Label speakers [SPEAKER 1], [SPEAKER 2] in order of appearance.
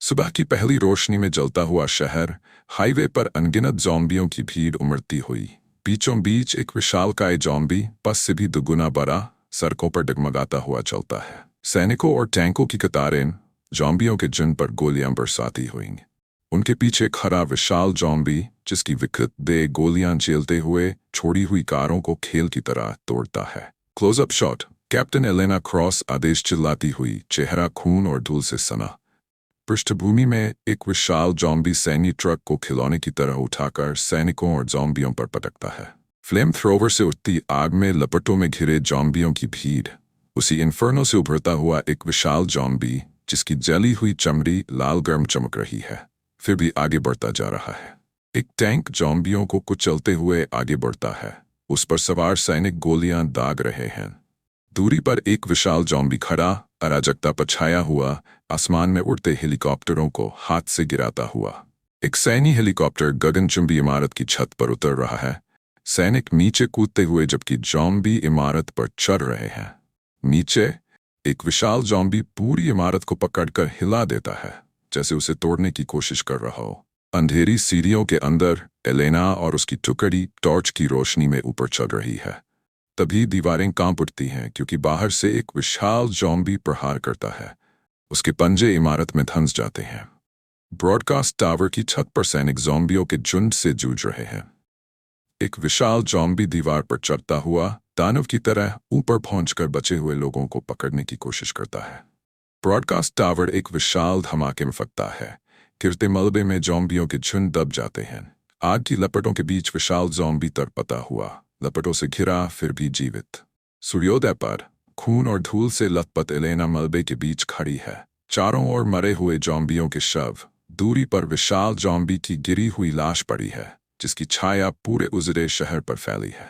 [SPEAKER 1] सुबह की पहली रोशनी में जलता हुआ शहर, हाईवे पर अनगिनत ज़ॉम्बियों की भीड़ उमड़ती हुई। बीचों बीच एक विशालकाय ज़ॉम्बी बस से भी दुगुना बड़ा सड़कों पर डगमगाता हुआ चलता है। सैनिकों और टैंकों की कतारें ज़ॉम्बियों के झुंड पर गोलियां बरसाती हुई। उनके पीछे खड़ा विशाल ज़ॉम्बी, जिसकी विकृत देह गोलियां झेलते हुए छोड़ी हुई कारों को खेल की तरह तोड़ता है। Close up shot. Captain Elena Cross आदेश चिल्लाती हुई, चेहरा खून और धूल से सना। पृष्ठभूमि में एक विशाल ज़ॉम्बी सैनी ट्रक को खिलौने की तरह उठाकर सैनिकों और ज़ॉम्बियों पर पटकता है। फ्लेम थ्रोवर से उठती आग में लपटों में घिरे ज़ॉम्बियों की भीड़। उसी इन्फर्नो से उभरता हुआ एक विशाल ज़ॉम्बी, जिसकी जली हुई चमड़ी लाल गर्म चमक रही है, फिर भी आगे बढ़ता जा रहा है। एक टैंक ज़ॉम्बियों को कुचलते हुए आगे बढ़ता है। उस पर सवार सैनिक गोलियां दाग रहे हैं। दूरी पर एक विशाल ज़ॉम्बी खड़ा, अराजकता पर छाया हुआ, आसमान में उड़ते हेलीकॉप्टरों को हाथ से गिराता हुआ। एक सैनी हेलीकॉप्टर गगनचुंबी इमारत की छत पर उतर रहा है। सैनिक नीचे कूदते हुए जबकि ज़ॉम्बी इमारत पर चढ़ रहे हैं। नीचे एक विशाल ज़ॉम्बी पूरी इमारत को पकड़कर हिला देता है, जैसे उसे तोड़ने की कोशिश कर रहा हो। अंधेरी सीढ़ियों के अंदर एलेना और उसकी टुकड़ी टॉर्च की रोशनी में ऊपर चढ़ रही है। तभी दीवारें कांप उठती हैं, क्योंकि बाहर से एक विशाल ज़ॉम्बी प्रहार करता है। उसके पंजे इमारत में धंस जाते हैं। ब्रॉडकास्ट टावर की छत पर सैनिक ज़ॉम्बियों के झुंड से जूझ रहे हैं। एक विशाल ज़ॉम्बी दीवार पर चढ़ता हुआ दानव की तरह ऊपर पहुंचकर बचे हुए लोगों को पकड़ने की कोशिश करता है। ब्रॉडकास्ट टावर एक विशाल धमाके में फटता है। गिरते मलबे में ज़ॉम्बियों के झुंड दब जाते हैं। आग की लपटों के बीच विशाल ज़ॉम्बी तड़पता हुआ, लपटों से घिरा फिर भी जीवित। सूर्योदय पर खून और धूल से लथपथ एलेना मलबे के बीच खड़ी है। चारों ओर मरे हुए ज़ॉम्बियों के शव। दूरी पर विशाल ज़ॉम्बी की गिरी हुई लाश पड़ी है, जिसकी छाया पूरे उजड़े शहर पर फैली है।